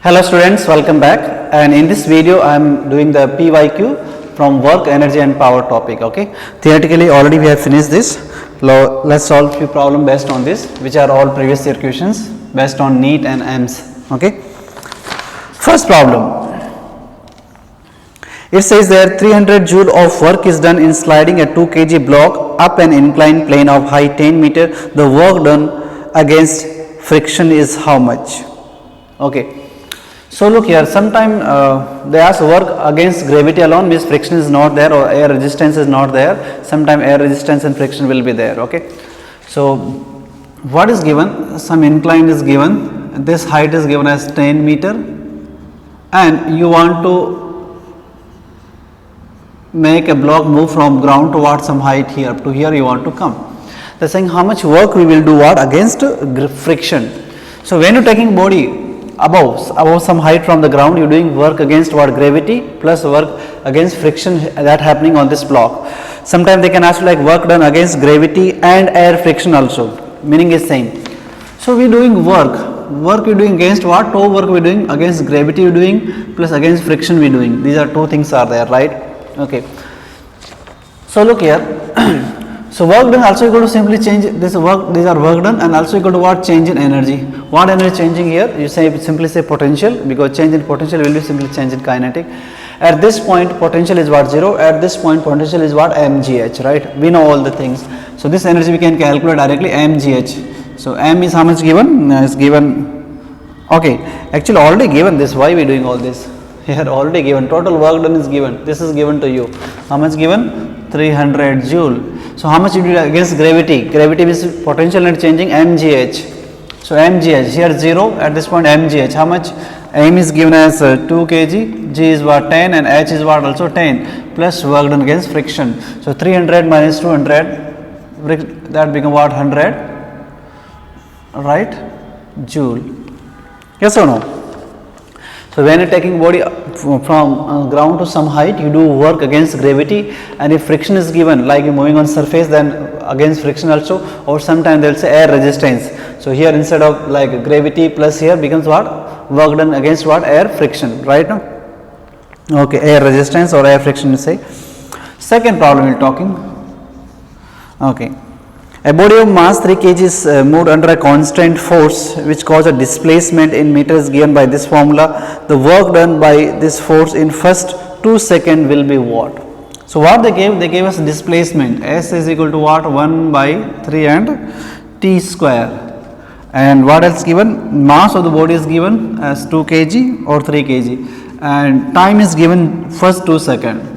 Hello students, welcome back, and in this video I am doing the PYQ from work, energy and power topic. Okay, theoretically already we have finished this. Let's solve few problem based on this, which are all previous year questions based on NEET and AIMS. Okay, first problem, it says there 300 joule of work is done in sliding a 2 kg block up an inclined plane of height 10 meter. The work done against friction is how much? Okay. So look here, sometime they ask work against gravity alone, means friction is not there or air resistance is not there. Sometime air resistance and friction will be there. Okay. So what is given? Some incline is given. This height is given as 10 meter, and you want to make a block move from ground towards some height here. Up to here you want to come. They are saying how much work we will do what against friction. So when you are taking body above some height from the ground, you are doing work against what? Gravity plus work against friction that happening on this block. Sometimes they can ask like work done against gravity and air friction also, meaning is same. So we are doing work we are doing against what? Toe work we are doing against gravity we are doing plus against friction we are doing. These are two things are there, right? Okay. So look here. So work done also equal to simply change this work, these are work done, and also equal to what? Change in energy. What energy changing here? You simply say potential, because change in potential will be simply change in kinetic. At this point potential is what? 0. At this point potential is what? mgh, right? We know all the things. So this energy we can calculate directly, mgh. So m is how much given? Is given, okay, actually already given this. Why we doing all this? Here already given, total work done is given. This is given to you. How much given? 300 joule. So how much you do against gravity? Gravity is potential net changing, mgh. So mgh here 0, at this point mgh. How much? M is given as 2 kg, g is what? 10, and h is what? Also 10, plus work done against friction. So 300 minus 200, that become what? 100, right? Joule. Yes or no? So when you are taking body from ground to some height, you do work against gravity, and if friction is given, like you moving on surface, then against friction also, or sometimes they will say air resistance. So here instead of like gravity plus here becomes what? Work done against what? Air friction, right? No? Okay, air resistance or air friction you say. Second problem we are talking. Okay. A body of mass 3 kg is moved under a constant force which causes a displacement in meters given by this formula. The work done by this force in first 2 seconds will be what? So what they gave? They gave us displacement. S is equal to what? 1 by 3 and t square. And what else given? Mass of the body is given as 2 kg or 3 kg. And time is given first 2 seconds.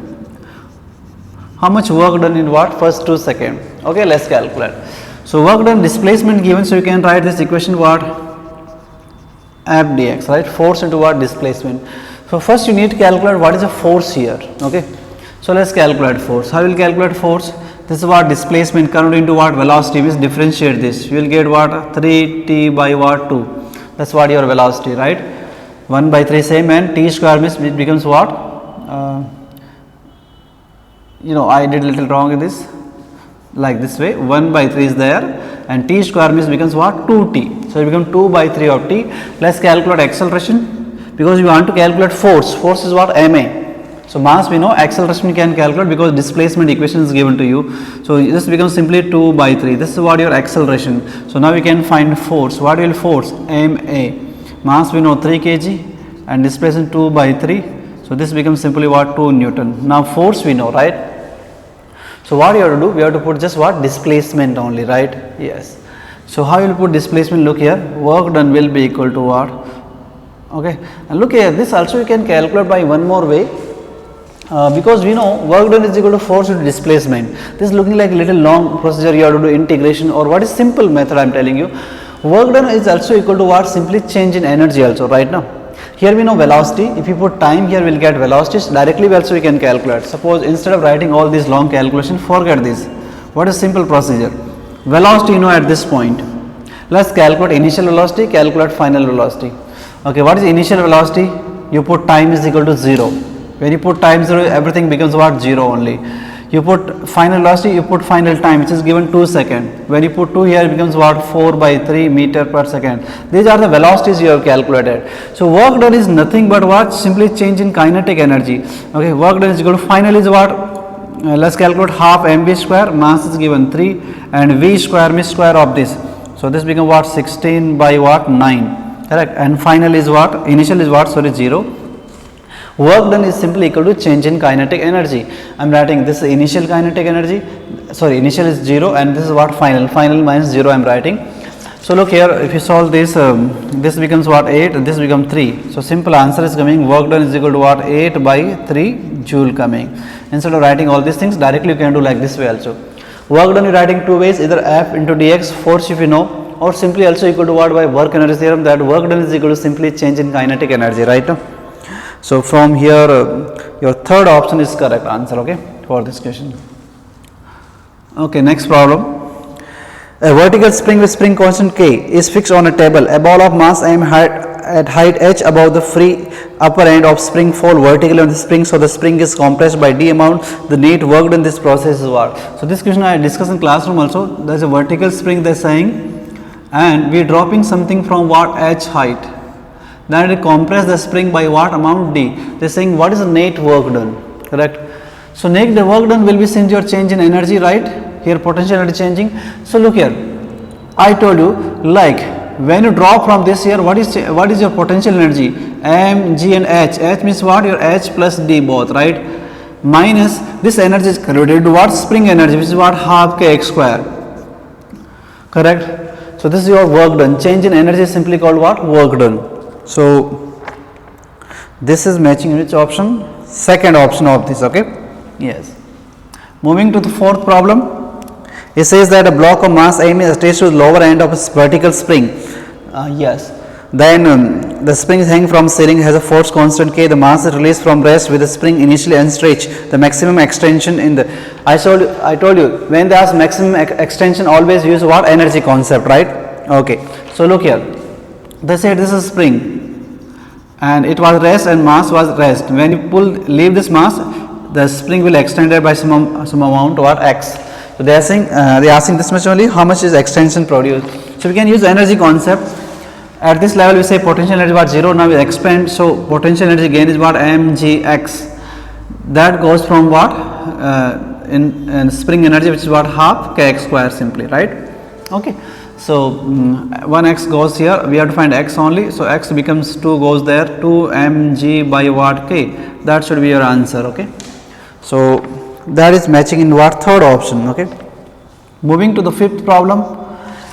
How much work done in what? First 2 seconds. Okay, let's calculate. So work done, displacement given, so you can write this equation what? F dx, right? Force into what? Displacement. So first you need to calculate what is the force here. Okay, so let's calculate force. How will calculate force? This is what? Displacement converted into what? Velocity. Means differentiate this, you will get what? 3t by what? 2. That's what your velocity, right? 1 by 3 same, and t square means it becomes what? I did little wrong in this, like this way. 1 by 3 is there, and t square means becomes what? 2t. So it becomes 2 by 3 of t. Let's calculate acceleration, because we want to calculate force. Force is what? ma. So mass we know, acceleration we can calculate because displacement equation is given to you. So this becomes simply 2 by 3. This is what your acceleration. So now we can find force. What will force? ma. Mass we know 3 kg and displacement 2 by 3. So this becomes simply what? 2 Newton. Now force we know, right? So what you have to do? We have to put just what? Displacement only, right? Yes. So how you will put displacement? Look here, work done will be equal to what? Okay, and look here, this also you can calculate by one more way, because we know work done is equal to force into displacement. This is looking like a little long procedure. You have to do integration, or what is simple method I am telling you. Work done is also equal to what? Simply change in energy also, right now. Here we know velocity. If you put time here, we will get velocities directly. Also we can calculate. Suppose instead of writing all these long calculation, forget this. What is simple procedure? Velocity you know at this point. Let's calculate initial velocity, calculate final velocity. Okay, what is initial velocity? You put time is equal to 0. When you put time 0, everything becomes what? 0 only. You put final velocity, you put final time, which is given 2 seconds. When you put 2 here, it becomes what? 4 by 3 meter per second. These are the velocities you have calculated. So work done is nothing but what? Simply change in kinetic energy. Okay, work done is equal to final is what? Let's calculate half mv square, mass is given 3, and v square means square of this. So this becomes what? 16 by what? 9. Correct. And final is what? Initial is what? Sorry, 0. Work done is simply equal to change in kinetic energy. I am writing this is initial kinetic energy, sorry, initial is 0, and this is what? Final minus 0 I am writing. So look here, if you solve this, this becomes what? 8, this becomes 3. So simple answer is coming, work done is equal to what? 8 by 3 joule coming. Instead of writing all these things directly, you can do like this way also. Work done you writing two ways, either F into dx, force if you know, or simply also equal to what? By work energy theorem, that work done is equal to simply change in kinetic energy, right? So from here, your third option is correct answer, okay, for this question. Okay, next problem. A vertical spring with spring constant K is fixed on a table. A ball of mass M at height h above the free upper end of spring fall vertically on the spring, so the spring is compressed by d amount. The net worked in this process is what? So this question I discussed in classroom also. There is a vertical spring they are saying, and we are dropping something from what? H height. Then it compress the spring by what amount? D. They are saying what is the net work done, correct? So net work done will be since your change in energy, right? Here potential energy changing. So look here, I told you, like when you drop from this here, what is your potential energy? M, G and H. H means what? Your H plus D both, right? Minus this energy is converted to what? Spring energy, which is what? Half kx square, correct? So this is your work done. Change in energy is simply called what? Work done. So this is matching which option? Second option of this, okay? Yes. Moving to the fourth problem. It says that a block of mass M is attached to the lower end of a vertical spring. Yes. Then the spring is hanging from ceiling, has a force constant K. The mass is released from rest with the spring initially unstretched. The maximum extension in the I told you when they ask maximum extension, always use what? Energy concept, right? Okay. So look here. They said this is spring, and it was rest and mass was rest. When you leave this mass, the spring will extend it by some amount what? X. So they are saying they are asking this much only, how much is extension produced. So we can use energy concept. At this level we say potential energy was 0, now we expand, so potential energy gain is what? mgx. That goes from what? In spring energy, which is what? Half kx square simply, right? Okay. So 1x goes here, we have to find x only, so x becomes 2 goes there, 2 mg by what? K. That should be your answer, okay? So that is matching in what? Third option, okay? Moving to the fifth problem,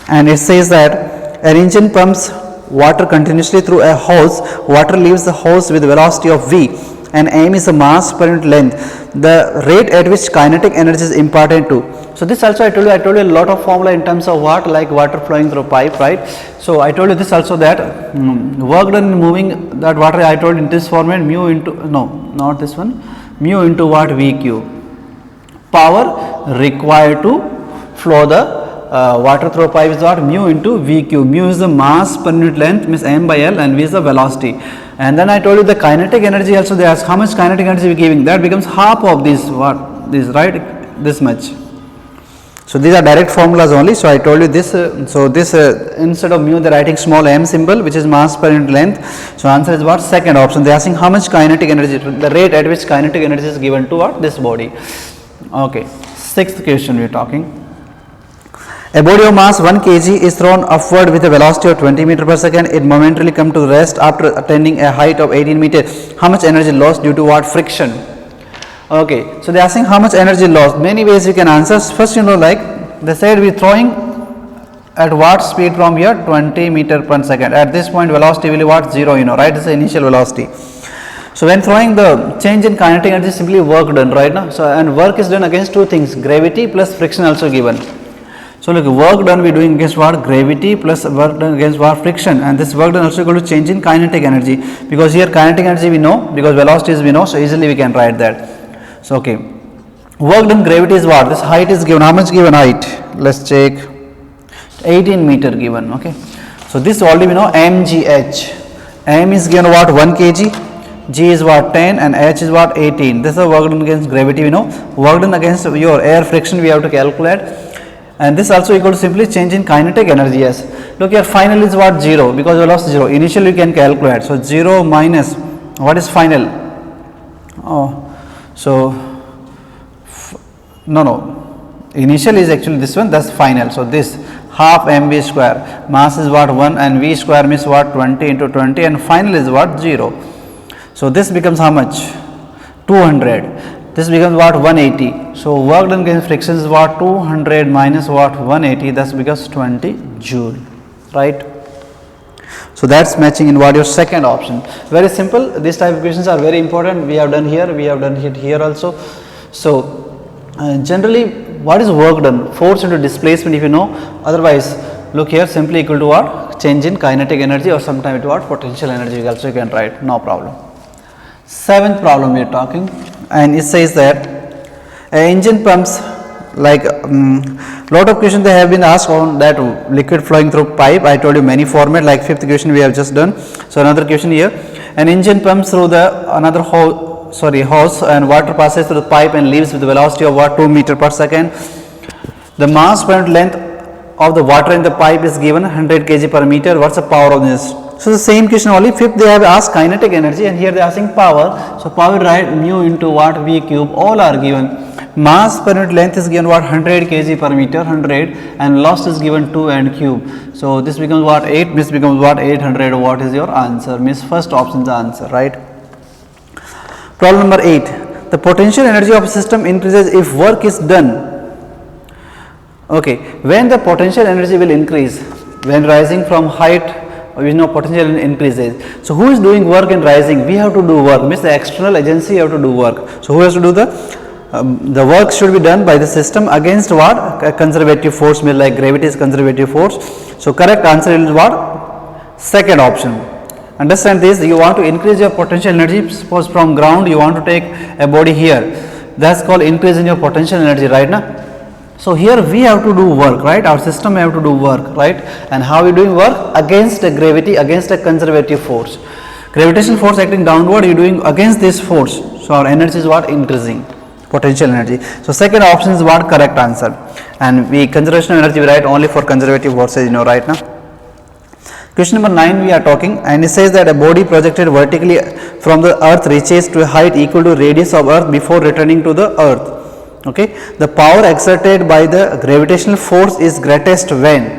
and it says that an engine pumps water continuously through a hose. Water leaves the hose with velocity of v, and m is the mass per unit length. The rate at which kinetic energy is imparted to. So this also I told you a lot of formula in terms of what? Like water flowing through pipe, right? So I told you this also, that work done in moving that water, I told in this format, mu into, no, not this one, mu into what? VQ. Power required to flow the water through a pipe is what? Mu into VQ. Mu is the mass per unit length, means m by L, and v is the velocity. And then I told you the kinetic energy also, they ask how much kinetic energy we are giving. That becomes half of this, what? This, right? This much. So these are direct formulas only. So I told you this. So this instead of mu, they are writing small m symbol, which is mass per unit length. So answer is what? Second option. They are asking how much kinetic energy, the rate at which kinetic energy is given to what? This body. Okay. Sixth question we are talking. A body of mass 1 kg is thrown upward with a velocity of 20 meter per second. It momentarily comes to rest after attaining a height of 18 meters. How much energy lost due to what? Friction. Okay, so they are asking how much energy lost. Many ways you can answer. First, like they said we are throwing at what speed from here? 20 meter per second. At this point velocity will be what? 0, right? This is the initial velocity. So when throwing, the change in kinetic energy is simply work done, right now. So and work is done against two things, gravity plus friction also given. So look, work done we are doing against what? Gravity plus work done against what? Friction. And this work done also equal to change in kinetic energy, because here kinetic energy we know, because velocity is we know, so easily we can write that. So okay, work done gravity is what? This height is given. How much given height? Let's check. 18 meter given. Okay. So this already we know mgh. M is given what? 1 kg. G is what 10 and H is what 18. This is the work done against gravity, we know. Work done against your air friction we have to calculate, and this also equal to simply change in kinetic energy. Yes, look here, final is what 0 because velocity 0. Initial you can calculate, so 0 minus what is final? Initial is actually this one, that's final. So this half mv square, mass is what 1 and v square means what 20 into 20, and final is what 0. So this becomes how much? 200. This becomes what 180. So work done against friction is what 200 minus what 180, that's becomes 20 joule, right? So that's matching in what your second option. Very simple. These type of questions are very important. We have done here, we have done it here also. So generally what is work done? Force into displacement if you know. Otherwise look here, simply equal to what? Change in kinetic energy, or sometimes it what? Potential energy also you can write, no problem. Seventh problem we are talking, and it says that engine pumps, like lot of questions they have been asked on that liquid flowing through pipe. I told you many format, like fifth question we have just done. So another question here, an engine pumps through the another hose and water passes through the pipe and leaves with the velocity of what 2 meter per second. The mass per unit length of the water in the pipe is given 100 kg per meter. What's the power of this? So the same question, only fifth they have asked kinetic energy, and here they are asking power. So power, right, mu into what v cube, all are given. Mass per unit length is given what 100 kg per meter, 100, and loss is given 2 and cube. So this becomes what 8, this becomes what 800. What is your answer? Means first option is the answer, right? Problem number 8. The potential energy of a system increases if work is done. Okay, when the potential energy will increase? When rising from height, we know potential increases. So who is doing work in rising? We have to do work, means the external agency have to do work. So who has to do the work should be done by the system against what? A conservative force, means like gravity is conservative force. So correct answer is what? Second option. Understand this, you want to increase your potential energy. Suppose from ground you want to take a body here, that's called increase in your potential energy, right now. So here we have to do work, right? Our system have to do work, right? And how we doing work? Against a gravity, against a conservative force. Gravitational force acting downward, you doing against this force. So our energy is what? Increasing, potential energy. So second option is what? Correct answer. And we conservation of energy we write only for conservative forces, you know, right now. Question number 9 we are talking, and it says that a body projected vertically from the earth reaches to a height equal to radius of earth before returning to the earth. Okay, the power exerted by the gravitational force is greatest when?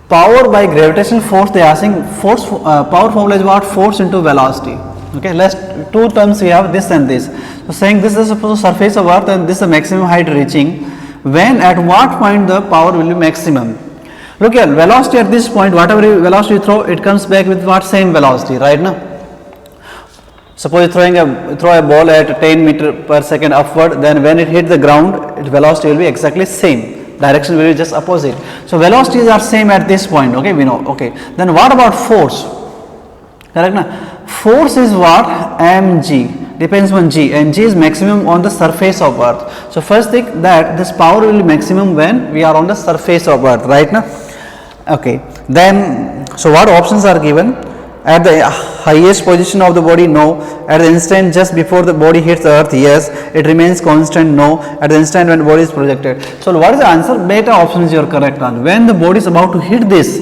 Power by gravitational force, they are asking force, power formula is what? Force into velocity. Okay, let's two terms we have, this and this. So saying this is supposed to surface of earth and this is the maximum height reaching. When, at what point the power will be maximum? Look here, velocity at this point, whatever velocity you throw, it comes back with what? Same velocity, right now. Suppose you throw a ball at 10 meter per second upward, then when it hits the ground, its velocity will be exactly same. Direction will be just opposite. So velocities are same at this point. Okay, we know. Okay. Then what about force? Correct now? Force is what? mg. Depends on g, and g is maximum on the surface of earth. So first thing that this power will be maximum when we are on the surface of earth, right now. Okay. Then so what options are given? At the highest position of the body, no. At the instant just before the body hits the earth, yes. It remains constant, no. At the instant when the body is projected. So what is the answer? Beta option is your correct answer. When the body is about to hit this,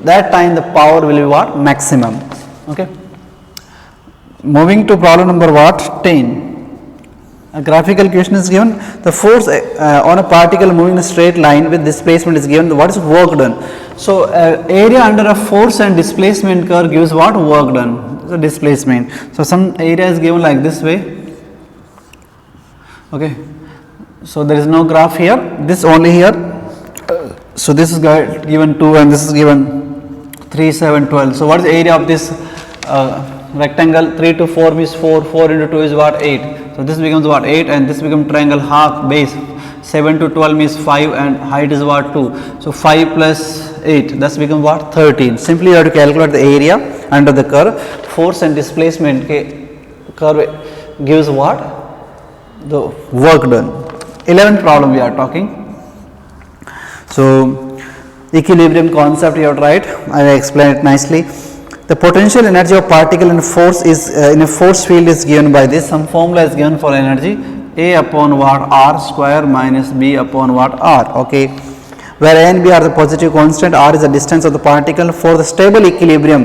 that time the power will be what? Maximum. Okay. Moving to problem number what? 10. A graphical question is given. The force on a particle moving in a straight line with displacement is given. What is work done? So area under a force and displacement curve gives what? Work done. So displacement. So some area is given like this way. Okay. So there is no graph here. This only here. So this is given 2 and this is given 3, 7, 12. So what is the area of this rectangle? 3 to 4 means 4. 4 into 2 is what? 8. So this becomes what? 8, and this becomes triangle half base. 7 to 12 means 5, and height is what? 2. So 5 plus 8, that's become what? 13. Simply you have to calculate the area under the curve. Force and displacement curve gives what? The work done. 11th problem we are talking. So equilibrium concept you have to write. I will explain it nicely. The potential energy of particle in force is in a force field is given by this. Some formula is given for energy, A upon what R square minus B upon what R. Okay, where A and B are the positive constant, R is the distance of the particle. For the stable equilibrium,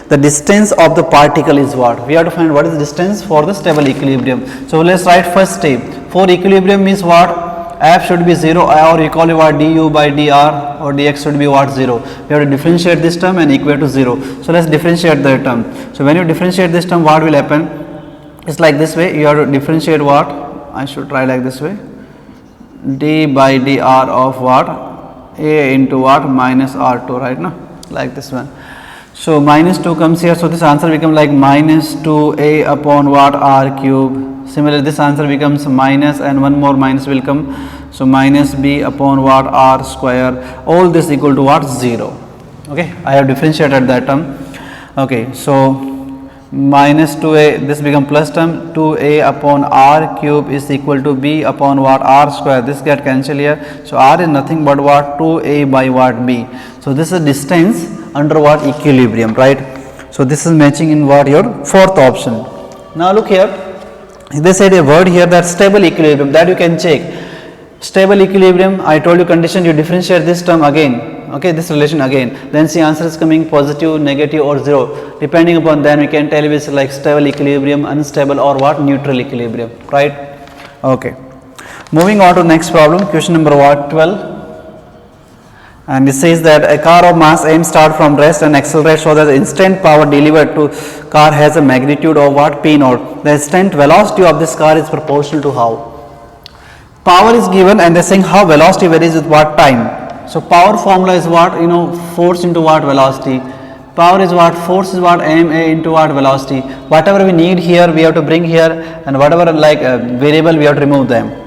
the distance of the particle is what? We have to find what is the distance for the stable equilibrium. So let's write first step. For equilibrium means what? F should be 0, or you call it what, du by dr, or dx should be what, 0. We have to differentiate this term and equate to 0. So let's differentiate the term. So when you differentiate this term, what will happen? It's like this way. You have to differentiate what? I should try like this way. D by dr of what? A into what? Minus R2, right now, like this one. So minus 2 comes here, so this answer becomes like minus 2a upon what? R cube. Similarly, this answer becomes minus, and one more minus will come. So minus b upon what? R square. All this equal to what? 0. Okay, I have differentiated that term. Okay, so minus 2a, this become plus term, 2a upon R cube is equal to b upon what? R square. This get cancelled here. So R is nothing but what? 2a by what? B. So this is distance under what? Equilibrium, right? So this is matching in what? Your fourth option. Now look here. They said a word here, that stable equilibrium, that you can check. Stable equilibrium, I told you condition, you differentiate this term again, okay, this relation again, then see answer is coming positive, negative or 0. Depending upon then we can tell if it's like stable equilibrium, unstable or what? Neutral equilibrium, right? Okay. Moving on to next problem, question number what? 12. And it says that a car of mass m start from rest and accelerate so that the instant power delivered to car has a magnitude of what? P naught. The instant velocity of this car is proportional to how? Power is given and they are saying how velocity varies with what time. So power formula is what? You know, force into what? Velocity. Power is what? Force is what? ma into what? Velocity. Whatever we need here we have to bring here, and whatever like variable we have to remove them.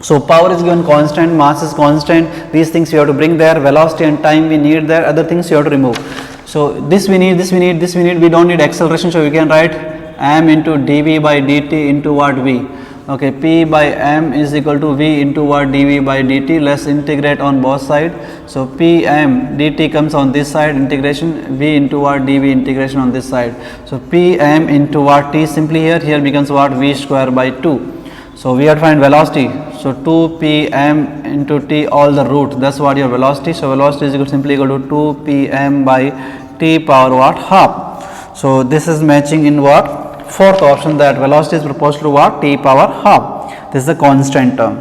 So power is given constant, mass is constant, these things you have to bring there, velocity and time we need there, other things you have to remove. So this we need, this we need, this we need, we don't need acceleration, so we can write m into dv by dt into what? V. Okay, p by m is equal to v into what? dv by dt. Let's integrate on both sides. So p m dt comes on this side, integration, v into what? dv integration on this side. So p m into what? T simply here becomes what? V square by 2. So we have to find velocity. So 2 p m into t all the root, that's what your velocity. So velocity is simply equal to 2 p m by t power what? Half. So this is matching in what? Fourth option, that velocity is proportional to what? T power half. This is the constant term.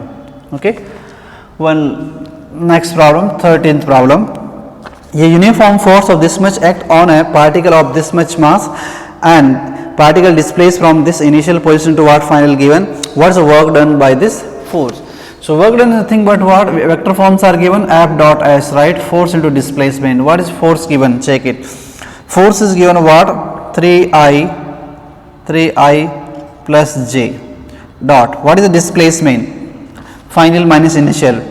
Okay. One next problem, 13th problem. A uniform force of this much act on a particle of this much mass and particle displaced from this initial position to what? Final given. What is the work done by this force? So work done is nothing but what? Vector forms are given, F dot S, right? Force into displacement. What is force given? Check it. Force is given what? 3I plus J dot. What is the displacement? Final minus initial.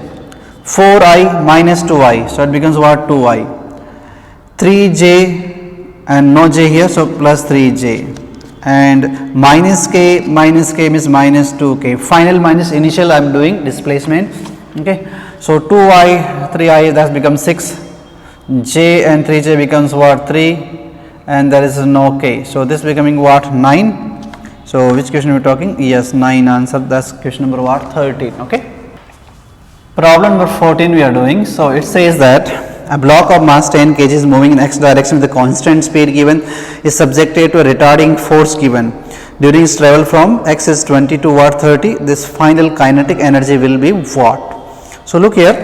4I minus 2I. So it becomes what? 2I. 3J and no J here, so plus 3J. And minus k means minus 2k. Final minus initial I am doing displacement. Okay. So 2I, 3I, that becomes 6. J and 3J becomes what? 3. And there is no k. So this becoming what? 9. So which question are we talking? Yes, 9 answer. That's question number what? 13. Okay. Problem number 14 we are doing. So it says that a block of mass 10 kg is moving in x direction with a constant speed given is subjected to a retarding force given. During its travel from x is 20 to what? 30. This final kinetic energy will be what? So look here,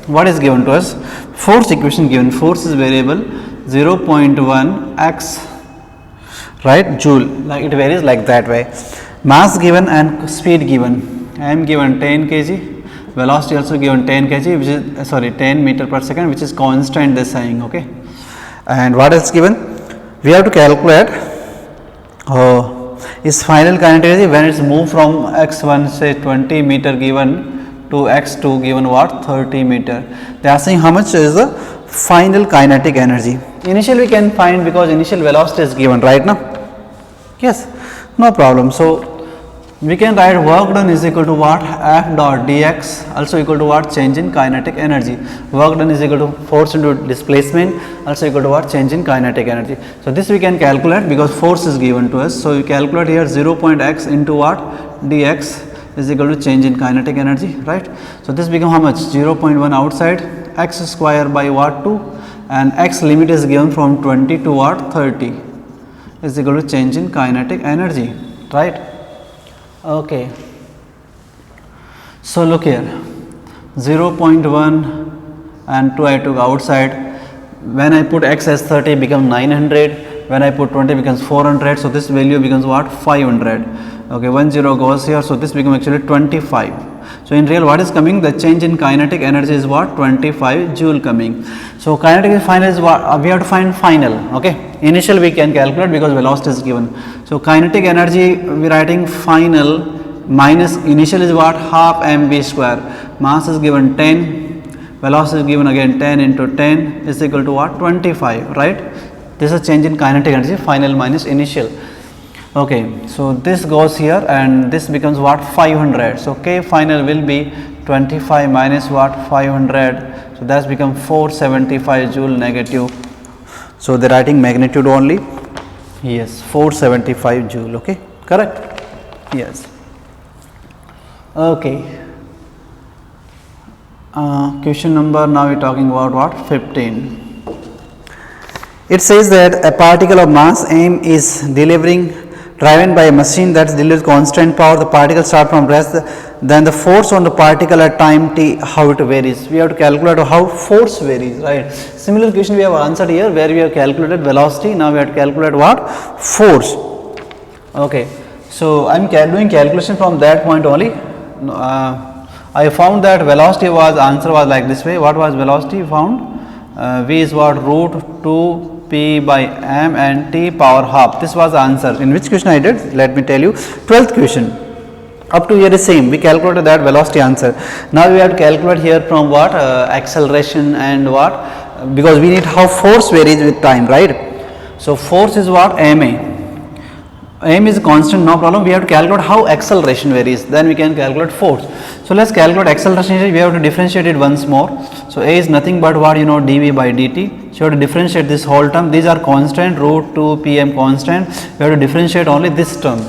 what is given to us? Force equation given. Force is variable 0.1 x, right? Joule. Like it varies like that way. Mass given and speed given. I am given 10 kg. Velocity also given 10 kg, which is 10 meter per second, which is constant this saying. Okay. And what else given? We have to calculate its final kinetic energy when it's moved from x1 say 20 meter given to x2 given what? 30 meter. They are saying how much is the final kinetic energy. Initially we can find because initial velocity is given right now. Yes, no problem. So We can write work done is equal to what? F dot dx also equal to what? Change in kinetic energy. Work done is equal to force into displacement also equal to what? Change in kinetic energy. So this we can calculate because force is given to us. So we calculate here 0.x into what? Dx is equal to change in kinetic energy, right? So this become how much? 0.1 outside, x square by what? 2, and x limit is given from 20 to what? 30 is equal to change in kinetic energy, right? Okay. So look here, 0.1 and 2 I took outside. When I put x as 30 becomes 900, when I put 20 becomes 400, so this value becomes what? 500. Okay, 1 0 goes here, so this becomes actually 25. So in real what is coming? The change in kinetic energy is what? 25 joule coming. So kinetic final is what? We have to find final. Okay, initial we can calculate because velocity is given. So kinetic energy we are writing final minus initial is what? Half mv square. Mass is given 10, velocity is given again 10 into 10 is equal to what? 25, right? This is change in kinetic energy, final minus initial. Okay, so this goes here and this becomes what? 500. So K final will be 25 minus what? 500. So that's become 475 joule negative. So they're writing magnitude only. Yes, 475 joule. Okay, correct? Yes. Okay. Question number now we're talking about what? 15. It says that a particle of mass m is driven by a machine that delivers constant power. The particle start from rest, then the force on the particle at time t, how it varies. We have to calculate how force varies, right? Similar question we have answered here where we have calculated velocity. Now we have to calculate what? Force. Okay, so I am doing calculation from that point only. I found that velocity was, answer was like this way. What was velocity found? V is what? Root 2 p by m and t power half. This was the answer. In which question I did? Let me tell you. 12th question. Up to here is same. We calculated that velocity answer. Now we have to calculate here from what? Acceleration and what? Because we need how force varies with time, right? So force is what? ma. M is constant, no problem. We have to calculate how acceleration varies. Then we can calculate force. So let's calculate acceleration. We have to differentiate it once more. So A is nothing but what? You know, dv by dt. So you have to differentiate this whole term. These are constant, root 2 pm constant. We have to differentiate only this term.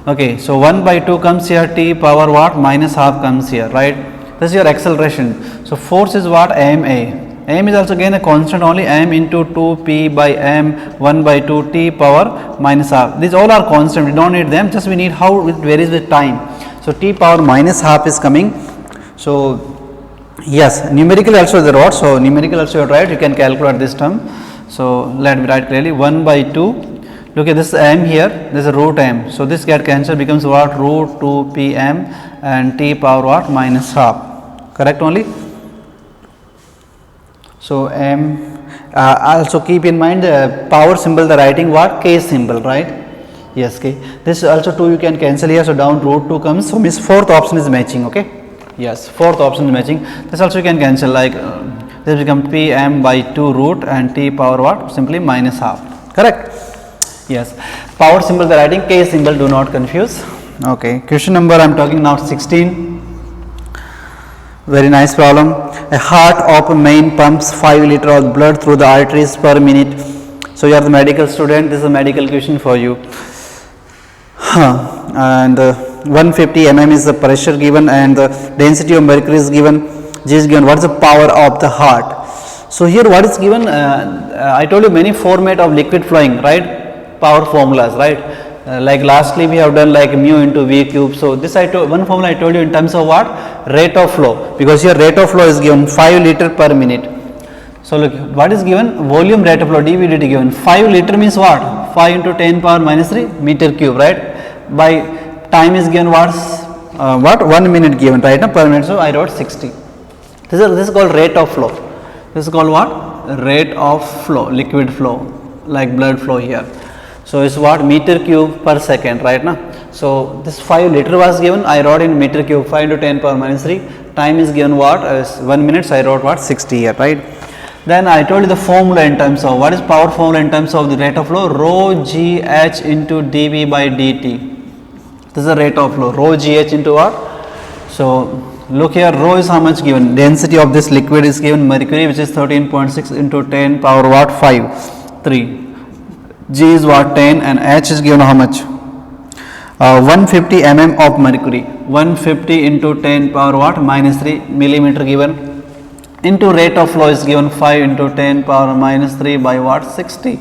Okay, so 1 by 2 comes here, t power what? Minus half comes here, right? This is your acceleration. So force is what? ma. M is also again a constant only, m into 2 p by m 1 by 2 t power minus half. These all are constant, we don't need them, just we need how it varies with time. So t power minus half is coming. So yes, numerically also the rod. So numerical also you write, you can calculate this term. So let me write clearly 1 by 2. Look at this m here, this is root m. So this get cancelled, becomes what? Root 2 p m and t power what? Minus half. Correct only? So m, also keep in mind the power symbol, the writing what? K symbol, right? Yes, K. This also 2 you can cancel here, so down root 2 comes. So means fourth option is matching, okay? Yes, fourth option is matching. This also you can cancel, like this become p m by 2 root and t power what? Simply minus half. Correct? Yes. Power symbol, the writing K symbol, do not confuse. Okay. Question number I am talking now 16. Very nice problem. A heart of a man pumps 5 liters of blood through the arteries per minute. So you are the medical student. This is a medical question for you. And 150 mm is the pressure given, and the density of mercury is given. G is given. What is the power of the heart? So here what is given? I told you many format of liquid flowing, right? Power formulas, right? Like lastly we have done like mu into v cube. So this one formula I told you in terms of what? Rate of flow, because here rate of flow is given 5 liter per minute. So look, what is given? Volume rate of flow, dv dt given. 5 liter means what? 5 into 10 power minus 3 meter cube, right? By time is given what? 1 minute given, right? Per minute. So I wrote 60. This is called rate of flow. This is called what? Rate of flow, liquid flow, like blood flow here. So it's what? Meter cube per second, right now. So this 5 liter was given, I wrote in meter cube, 5 into 10 power minus 3. Time is given what? 1 minute, so I wrote what? 60 here, right? Then I told you the formula in terms of, what is power formula in terms of the rate of flow? Rho g h into dv by dt. This is the rate of flow, rho gh into what? So look here, rho is how much given? Density of this liquid is given mercury, which is 13.6 into 10 power what? 5, 3. G is what? 10, and H is given how much? 150 mm of mercury. 150 into 10 power what? Minus 3 millimeter given. Into rate of flow is given 5 into 10 power minus 3 by what? 60.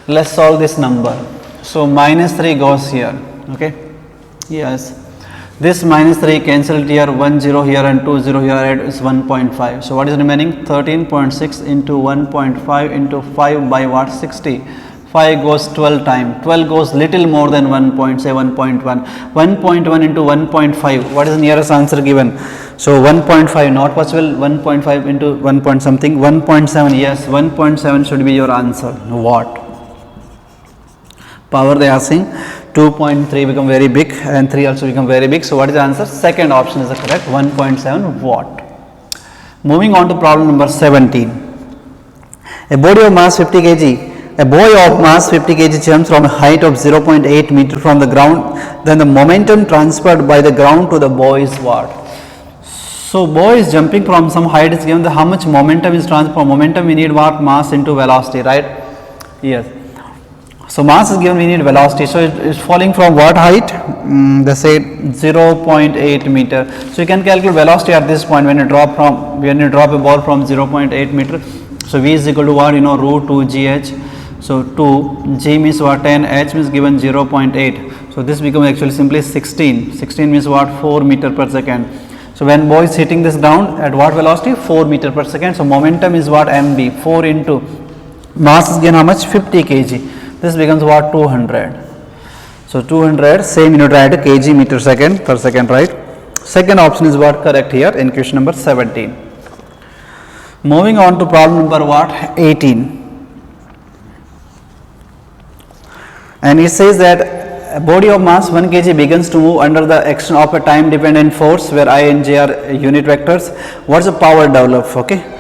Let's solve this number. So minus 3 goes here. Okay. Yes. This minus 3 cancelled here, 1 0 here and 2 0 here is 1.5. So what is remaining? 13.6 into 1.5 into 5 by what? 60. 5 goes 12 times. 12 goes little more than 1.1. 1.1 into 1.5. What is the nearest answer given? So 1.5 not possible. 1.5 into 1 point something. 1.7. Yes, 1.7 should be your answer. Watt. Power they are saying 2.3 become very big and 3 also become very big. So what is the answer? Second option is the correct, 1.7 watt. Moving on to problem number 17. A body of mass 50 kg. A boy of mass 50 kg jumps from a height of 0.8 meter from the ground. Then the momentum transferred by the ground to the boy is what? So boy is jumping from some height is given. How much momentum is transferred? Momentum we need what? Mass into velocity, right? Yes. So mass is given, we need velocity. So it is falling from what height? They say 0.8 meter. So you can calculate velocity at this point when you drop a ball from 0.8 meter. So v is equal to what? You know, root 2 gh. So 2 g means what? 10, h means given 0.8. So this becomes actually simply 16. 16 means what? 4 meter per second. So when boy is hitting this down at what velocity? 4 meter per second. So momentum is what? mv. 4 into mass is given how much? 50 kg. This becomes what? 200. So 200, same unit right, kg meter second per second, right? Second option is what? Correct here in question number 17. Moving on to problem number what? 18. And it says that a body of mass 1 kg begins to move under the action of a time dependent force where I and j are unit vectors. What is the power developed? Okay.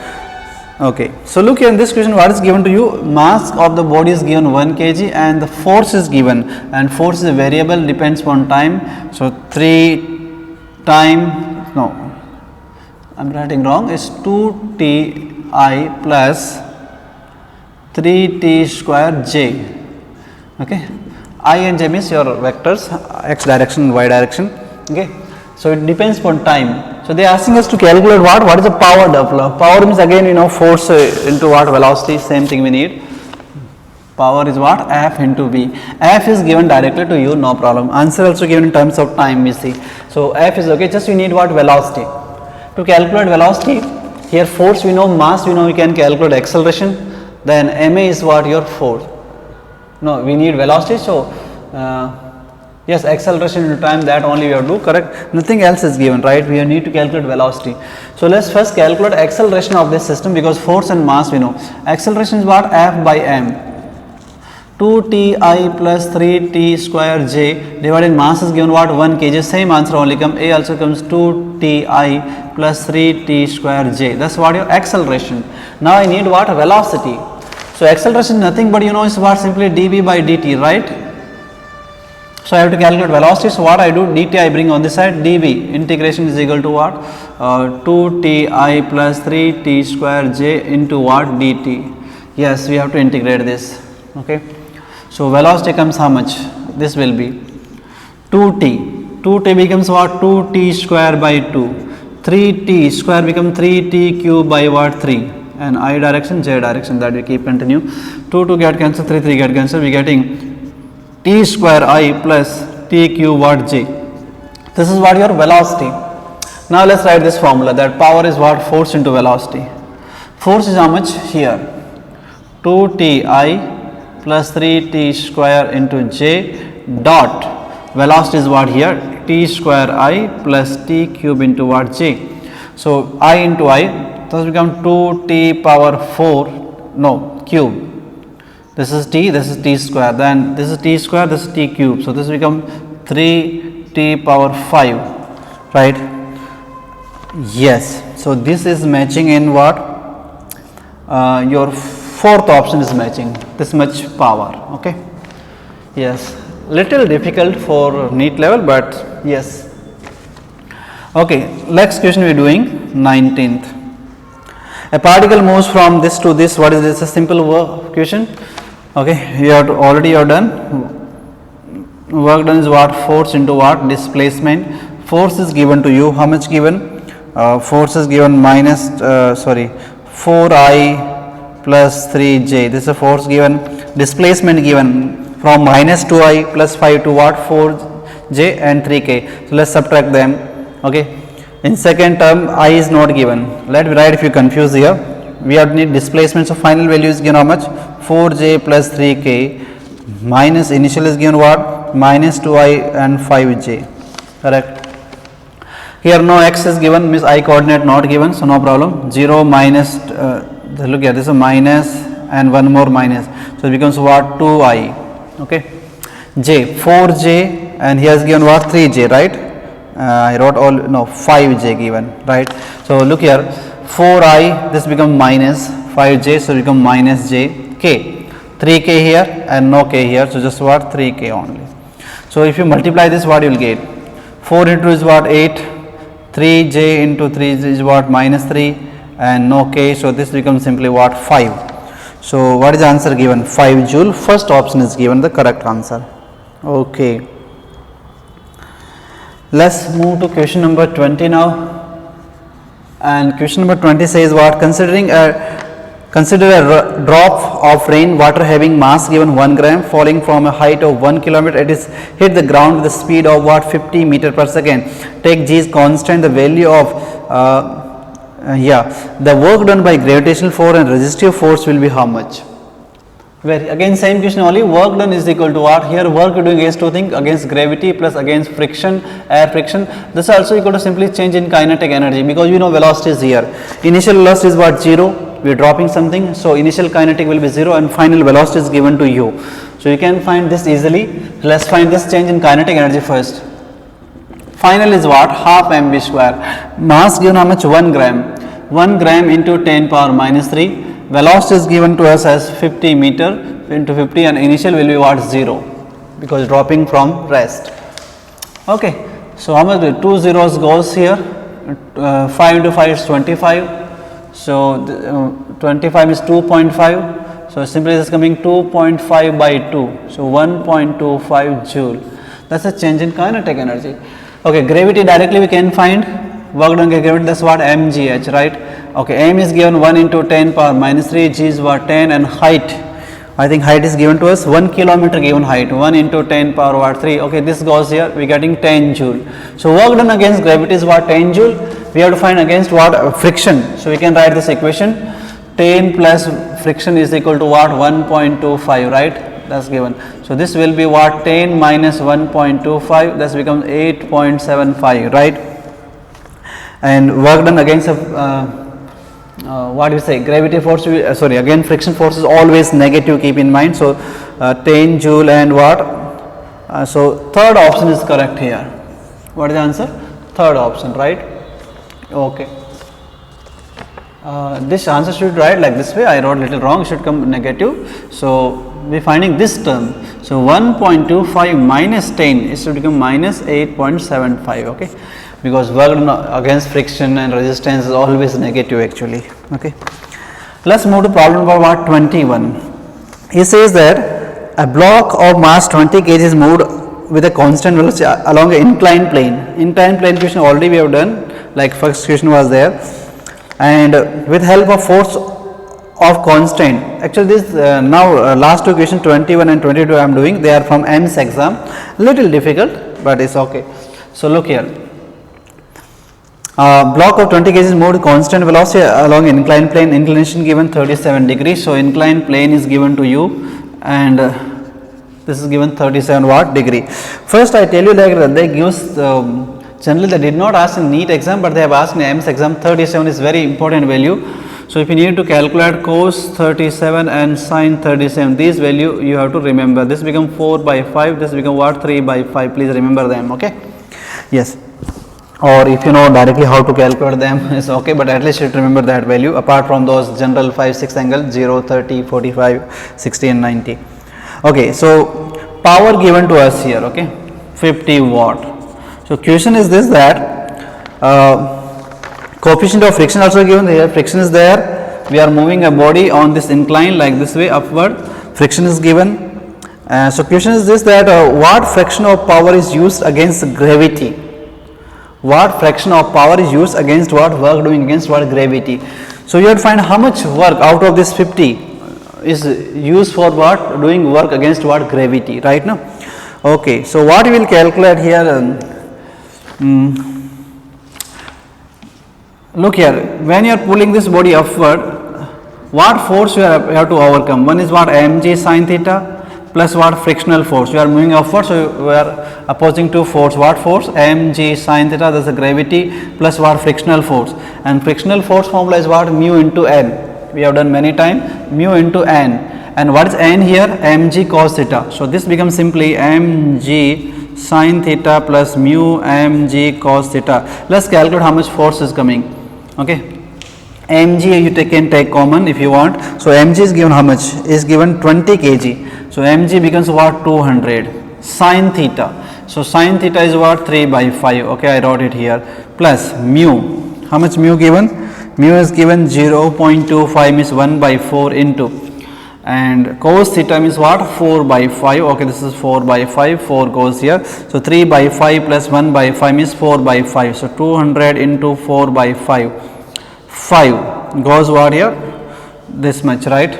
Okay, so look here in this question, what is given to you? Mass of the body is given 1 kg and the force is given, and force is a variable, depends on time. So 3 time, no, I am writing wrong, is 2 ti plus 3 t square j. Okay, I and j means your vectors, x direction, y direction. Okay, so it depends on time. So they are asking us to calculate what? What is the power developed? Power means again, you know, force into what? Velocity, same thing we need. Power is what? F into V. F is given directly to you, no problem. Answer also given in terms of time, we see. So F is okay, just we need what? Velocity. To calculate velocity, here force we know, mass we know, we can calculate acceleration. Then ma is what? Your force. No, we need velocity, so yes, acceleration into time, that only we have to do, correct? Nothing else is given, right? We need to calculate velocity. So let's first calculate acceleration of this system, because force and mass we know. Acceleration is what? F by m. 2 ti plus 3 t square j divided mass is given what? 1 kg. Same answer only come. A also comes 2 ti plus 3 t square j. That's what your acceleration. Now I need what? Velocity. So acceleration nothing but you know is what? Simply dv by dt, right? So I have to calculate velocity. So what I do? Dt I bring on this side. dv integration is equal to what? 2 ti plus 3 t square j into what? dt. Yes, we have to integrate this. Okay. So velocity comes how much? This will be 2t. 2t becomes what? 2t square by 2. 3t square becomes 3t cube by what? 3. And I direction, j direction, that we keep continue. 2 get cancelled, 3 get cancelled. We getting t square I plus t cube what? J. This is what your velocity. Now let's write this formula, that power is what? Force into velocity. Force is how much? Here 2 ti plus 3 t square into j dot velocity is what? Here t square I plus t cube into what? J. So I into I, thus become 2 t power 4, no, cube. This is t square, then this is t square, this is t cube. So this become 3t power 5, right? Yes. So this is matching in what? Your fourth option is matching this much power. Okay. Yes. little difficult for NEET level, but yes. Okay, next question we are doing 19th. A particle moves from this to this. What is this? A simple question. Okay, you have already done. Work done is what? Force into what? Displacement. Force is given to you. How much given? Force is given minus 4I plus 3j. This is a force given. Displacement given from minus 2I plus 5 to what? 4j and 3k. So let's subtract them. Okay. In second term, I is not given. Let me write if you confuse here. We have need displacement. So final value is given how much? 4j plus 3k minus initial is given what? Minus 2I and 5j. Correct. Here no x is given, means I coordinate not given, so no problem. 0 minus, look here, this is a minus and one more minus. So it becomes what? 2I. Okay. J, 4j, and here is given what? 3j, right? I wrote all, no, 5j given, right? So look here, 4I, this become minus 5j, so become minus j, k. 3k here and no k here, so just what? 3k only. So if you multiply this, what you will get? 4 into is what? 8. 3j into 3 is what? Minus 3 and no k, so this becomes simply what? 5. So what is the answer given? 5 joule. First option is given the correct answer. Okay. Let's move to question number 20 now. And question number 20 says what? Consider a drop of rain water having mass given 1 gram falling from a height of 1 kilometer. It is hit the ground with a speed of what? 50 meter per second. Take G is constant. The value of the work done by gravitational force and resistive force will be how much? Where again same question only, work done is equal to what? Here work doing against two things, against gravity plus against friction, air friction. This is also equal to simply change in kinetic energy, because you know velocity is here. Initial velocity is what? 0. We are dropping something, so initial kinetic will be 0 and final velocity is given to you. So you can find this easily. Let's find this change in kinetic energy first. Final is what? Half mv square. Mass given how much? 1 gram. 1 gram into 10 power minus 3. Velocity is given to us as 50 meter into 50 and initial will be what? 0, because dropping from rest. Okay. So how much? 2 zeros goes here. 5 into 5 is 25. So 25 is 2.5. So simply this is coming 2.5 by 2. So 1.25 joule. That's a change in kinetic energy. Okay, gravity directly we can find. Work done by gravity, that's what? mgh, right? Okay, m is given 1 into 10 power minus 3, g is what? 10, and height, I think height is given to us 1 kilometer given height, 1 into 10 power what? 3. Okay, this goes here, we are getting 10 joule. So work done against gravity is what? 10 joule. We have to find against what? Friction. So we can write this equation, 10 plus friction is equal to what? 1.25, right? That's given. So this will be what? 10 minus 1.25, that becomes 8.75, right? And work done against what do you say? Gravity force, again friction force is always negative, keep in mind. So 10 joule and what? So third option is correct here. What is the answer? Third option, right? Okay. This answer should write like this way. I wrote little wrong, it should come negative. So we are finding this term. So 1.25 minus 10 is to become minus 8.75. Okay. Because work against friction and resistance is always negative actually. Okay. Let's move to problem number what? 21. He says that a block of mass 20 kg is moved with a constant velocity along an inclined plane. Inclined plane question already we have done, like first question was there. And with help of force of constant. Actually this now last two questions 21 and 22 I am doing, they are from EAMS exam. Little difficult, but it's okay. So look here. Block of 20 kg is moved constant velocity along inclined plane, inclination given 37 degrees. So inclined plane is given to you and this is given 37 what? Degree. First I tell you like they gives generally they did not ask in NEET exam, but they have asked in EAMS exam. 37 is very important value. So if you need to calculate cos 37 and sin 37, these value you have to remember. This become 4 by 5, this become what? 3 by 5. Please remember them. Okay. Yes. Or if you know directly how to calculate them is okay, but at least you should remember that value apart from those general 5, 6 angle 0, 30, 45, 60 and 90. Okay, so power given to us here, okay, 50 watt. So question is this, that coefficient of friction also given here, friction is there, we are moving a body on this incline like this way upward, friction is given. So question is this, that what fraction of power is used against gravity? What fraction of power is used against what work doing against what gravity? So you have to find how much work out of this 50 is used for what doing work against what gravity, right now. Okay, so what we will calculate here, look here, when you are pulling this body upward, what force you have to overcome? One is what, mg sin theta plus what, frictional force. You are moving upward, so we are opposing to force. What force? mg sin theta, that is the gravity, plus what, frictional force. And frictional force formula is what, mu into n. We have done many times, mu into n. And what is n here? mg cos theta. So this becomes simply mg sin theta plus mu mg cos theta. Let's calculate how much force is coming. Okay, mg you can take common if you want. So mg is given how much? Is given 20 kg. So mg becomes what, 200 sin theta. So sin theta is what, 3 by 5. Okay, I wrote it here. Plus mu. How much mu given? Mu is given 0.25, means 1 by 4 into, and cos theta means what, 4 by 5. Okay, this is 4 by 5, 4 goes here. So 3 by 5 plus 1 by 5 means 4 by 5. So 200 into 4 by 5. 5 goes what here? This much, right?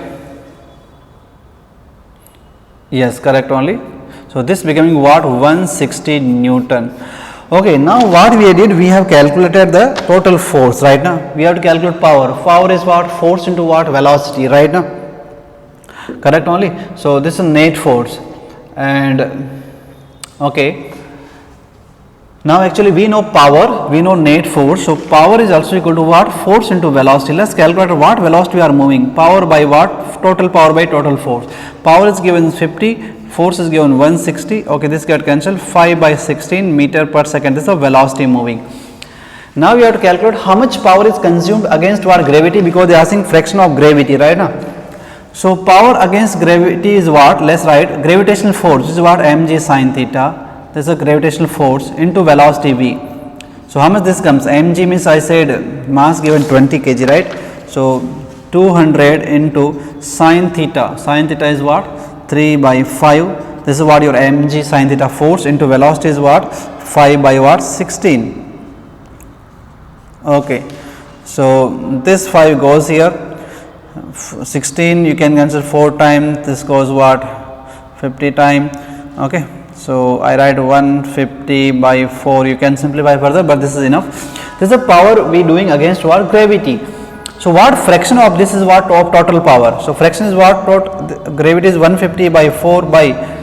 Yes, correct only. So this becoming what, 160 Newton. Okay, now what we did, we have calculated the total force. Right now we have to calculate power. Power is what, force into what, velocity, right now, correct only. So this is net force. And okay, now actually we know power, we know net force. So power is also equal to what, force into velocity. Let's calculate what velocity we are moving. Power by what, total power by total force. Power is given 50, force is given 160. Okay, this get cancelled. 5 by 16 meter per second. This is the velocity moving. Now we have to calculate how much power is consumed against what, gravity, because they are asking fraction of gravity, right now. So power against gravity is what, let's write gravitational force is what, mg sin theta. This is a gravitational force into velocity v. So how much this comes? Mg means I said mass given 20 kg, right? So 200 into sin theta. Sin theta is what, 3 by 5. This is what your mg sin theta force into velocity is what, 5 by what, 16. Okay, so this 5 goes here, 16 you can cancel 4 times, this goes what, 50 times. Okay, so I write 150 by 4, you can simplify further, but this is enough. This is the power we doing against what, gravity. So what fraction of this is what, of total power? So fraction is what, gravity is 150 by 4 by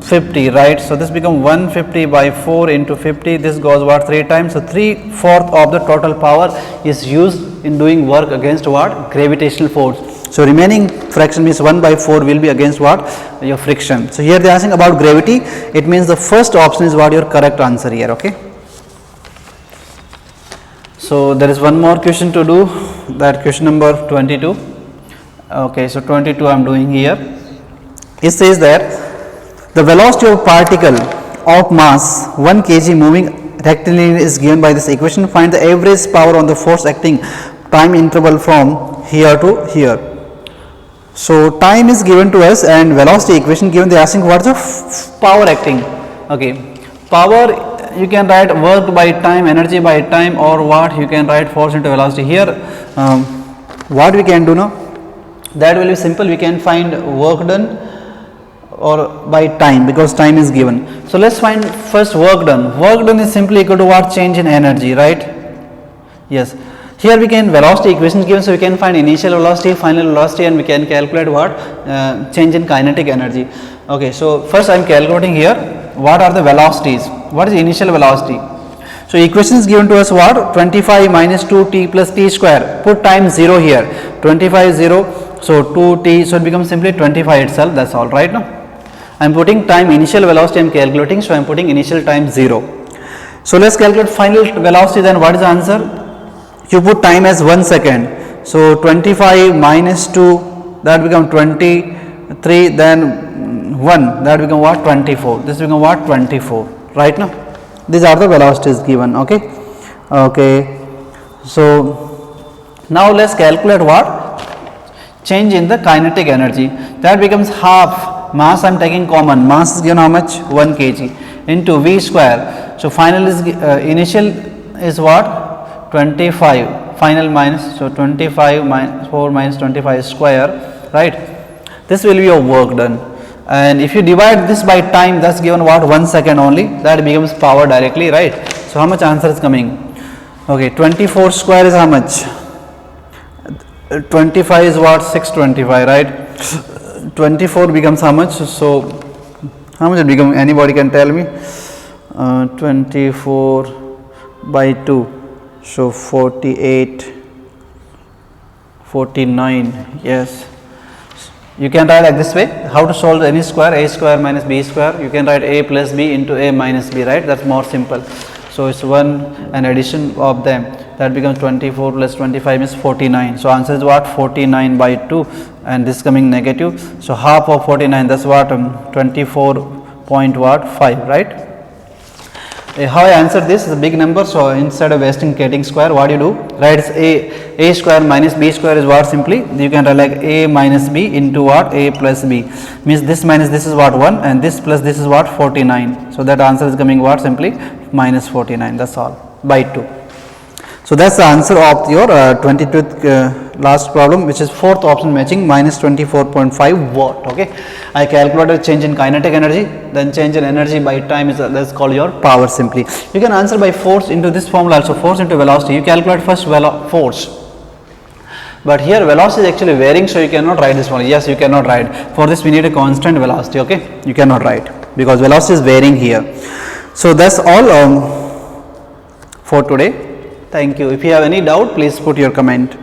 50, right? So this become 150 by 4 into 50, this goes what, 3 times. So 3/4 of the total power is used in doing work against what, gravitational force. So remaining fraction means 1 by 4 will be against what, your friction. So here they are asking about gravity, it means the first option is what your correct answer here. Okay, so there is one more question to do, that question number 22. Okay, so 22 I am doing here. It says that the velocity of particle of mass 1 kg moving rectilinearly is given by this equation. Find the average power on the force acting time interval from here to here. So time is given to us and velocity equation given, they are asking what is the power acting. Okay, power you can write work by time, energy by time, or what you can write force into velocity. Here what we can do now, that will be simple, we can find work done or by time, because time is given. So let's find first work done. Work done is simply equal to what, change in energy, right? Yes, here we can, velocity equation is given, so we can find initial velocity, final velocity, and we can calculate what, change in kinetic energy. Okay, so first I am calculating here what are the velocities. What is initial velocity? So equation is given to us what, 25 minus 2t plus t square. Put time 0 here, 25 is 0, so 2t, so it becomes simply 25 itself, that's all, right now. I am putting time, initial velocity I am calculating, so I am putting initial time 0. So let's calculate final velocity, then what is the answer? You put time as 1 second, so 25 minus 2, that become 23, then 1, that become what? 24. This become what? 24. Right now? These are the velocities given. Okay. Okay. So now let's calculate what? Change in the kinetic energy. That becomes half mass. I am taking common. Mass is given how much? 1 kg into V square. So final is initial is what? 25. Final minus, so 25 minus 4 minus 25 square, right? This will be your work done. And if you divide this by time, that's given what? 1 second only. That becomes power directly, right? So how much answer is coming? Okay, 24 square is how much? 25 is what? 625, right? 24 becomes how much? So how much it become? Anybody can tell me? 24 by 2. So 48, 49, yes. You can write like this way. How to solve any square? A square minus b square. You can write a plus b into a minus b, right? That's more simple. So it's 1 and addition of them. That becomes 24 plus 25 is 49. So answer is what? 49 by 2, and this coming negative. So half of 49, that's what? 24.5, right? How I answered this is a big number, so instead of wasting getting square, what you do? Write a square minus b square is what? Simply you can write like a minus b into what? A plus b, means this minus this is what? 1, and this plus this is what? 49. So that answer is coming what? Simply minus 49. That's all, by 2. So that's the answer of your 22nd last problem, which is fourth option matching, minus 24.5 watt. Okay, I calculated change in kinetic energy, then change in energy by time is that's called your power. Simply you can answer by force into this formula also, force into velocity. You calculate first force, but here velocity is actually varying, so you cannot write this one. Yes, you cannot write. For this we need a constant velocity. Okay, you cannot write because velocity is varying here. So that's all for today. Thank you. If you have any doubt, please put your comment.